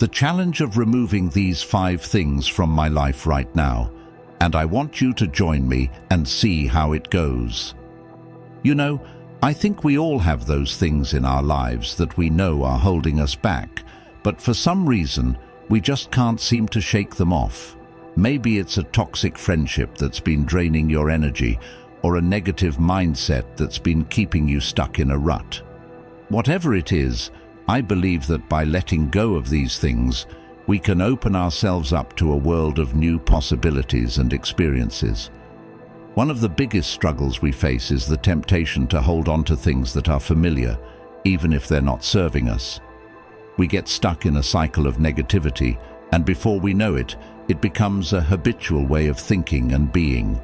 the challenge of removing these 5 things from my life right now, and I want you to join me and see how it goes. You know, I think we all have those things in our lives that we know are holding us back, but for some reason, we just can't seem to shake them off. Maybe it's a toxic friendship that's been draining your energy, or a negative mindset that's been keeping you stuck in a rut. Whatever it is, I believe that by letting go of these things, we can open ourselves up to a world of new possibilities and experiences. One of the biggest struggles we face is the temptation to hold on to things that are familiar, even if they're not serving us. We get stuck in a cycle of negativity, and before we know it, it becomes a habitual way of thinking and being.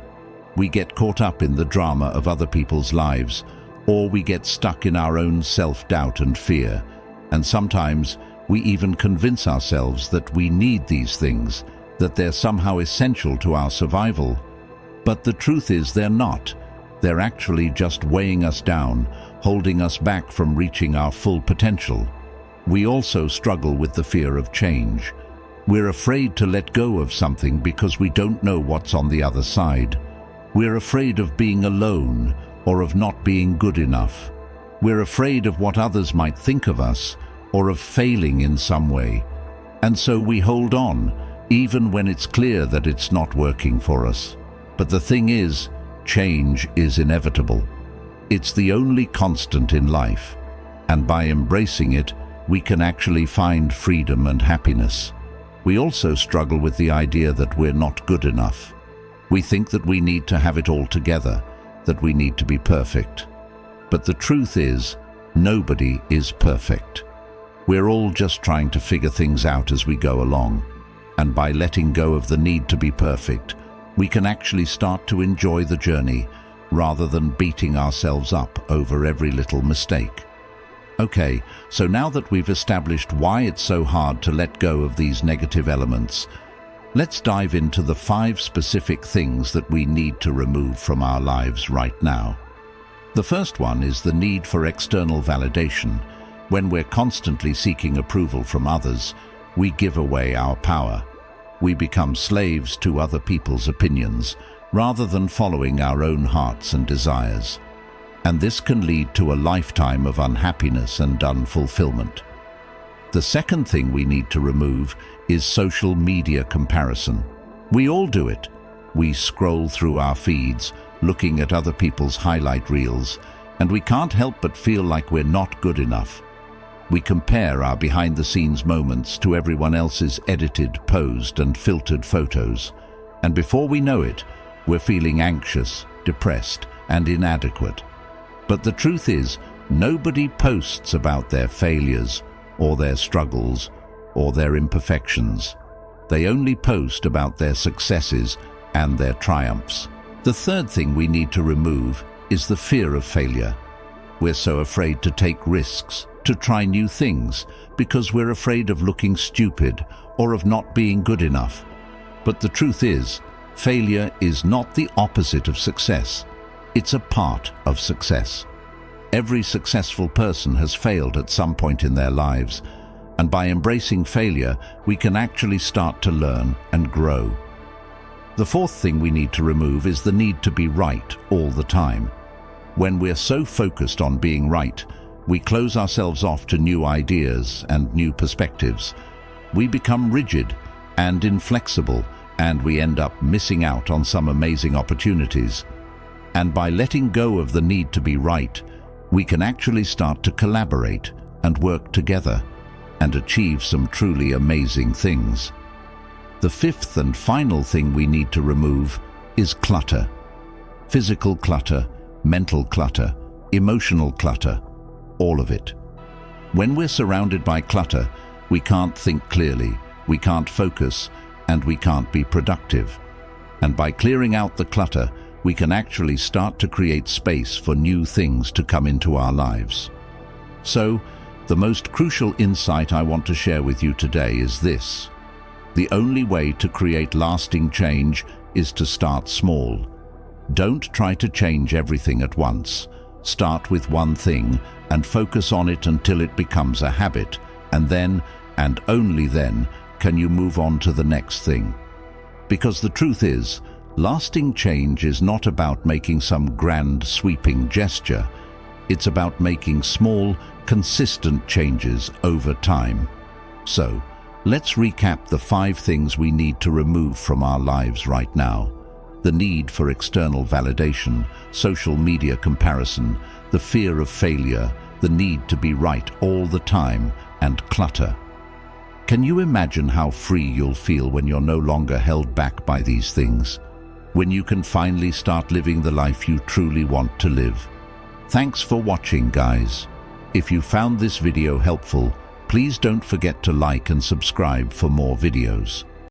We get caught up in the drama of other people's lives, or we get stuck in our own self-doubt and fear, and sometimes we even convince ourselves that we need these things, that they're somehow essential to our survival. But the truth is they're not. They're actually just weighing us down, holding us back from reaching our full potential. We also struggle with the fear of change. We're afraid to let go of something because we don't know what's on the other side. We're afraid of being alone or of not being good enough. We're afraid of what others might think of us or of failing in some way. And so we hold on, even when it's clear that it's not working for us. But the thing is, change is inevitable. It's the only constant in life. And by embracing it, we can actually find freedom and happiness. We also struggle with the idea that we're not good enough. We think that we need to have it all together, that we need to be perfect. But the truth is, nobody is perfect. We're all just trying to figure things out as we go along. And by letting go of the need to be perfect, we can actually start to enjoy the journey rather than beating ourselves up over every little mistake. Okay, so now that we've established why it's so hard to let go of these negative elements, let's dive into the 5 specific things that we need to remove from our lives right now. The first one is the need for external validation. When we're constantly seeking approval from others, we give away our power. We become slaves to other people's opinions, rather than following our own hearts and desires. And this can lead to a lifetime of unhappiness and unfulfillment. The second thing we need to remove is social media comparison. We all do it. We scroll through our feeds, looking at other people's highlight reels, and we can't help but feel like we're not good enough. We compare our behind-the-scenes moments to everyone else's edited, posed, and filtered photos. And before we know it, we're feeling anxious, depressed, and inadequate. But the truth is, nobody posts about their failures, or their struggles, or their imperfections. They only post about their successes and their triumphs. The third thing we need to remove is the fear of failure. We're so afraid to take risks, to try new things, because we're afraid of looking stupid or of not being good enough. But the truth is, failure is not the opposite of success. It's a part of success. Every successful person has failed at some point in their lives, and by embracing failure, we can actually start to learn and grow. The fourth thing we need to remove is the need to be right all the time. When we're so focused on being right, we close ourselves off to new ideas and new perspectives. We become rigid and inflexible, and we end up missing out on some amazing opportunities. And by letting go of the need to be right, we can actually start to collaborate and work together and achieve some truly amazing things. The fifth and final thing we need to remove is clutter. Physical clutter, mental clutter, emotional clutter, all of it. When we're surrounded by clutter, we can't think clearly, we can't focus, and we can't be productive. And by clearing out the clutter, we can actually start to create space for new things to come into our lives. So, the most crucial insight I want to share with you today is this. The only way to create lasting change is to start small. Don't try to change everything at once. Start with one thing and focus on it until it becomes a habit, and then, and only then can you move on to the next thing. Because the truth is, lasting change is not about making some grand sweeping gesture. It's about making small, consistent changes over time. So, let's recap the 5 things we need to remove from our lives right now. The need for external validation, social media comparison, the fear of failure, the need to be right all the time, and clutter. Can you imagine how free you'll feel when you're no longer held back by these things? When you can finally start living the life you truly want to live? Thanks for watching, guys. If you found this video helpful, please don't forget to like and subscribe for more videos.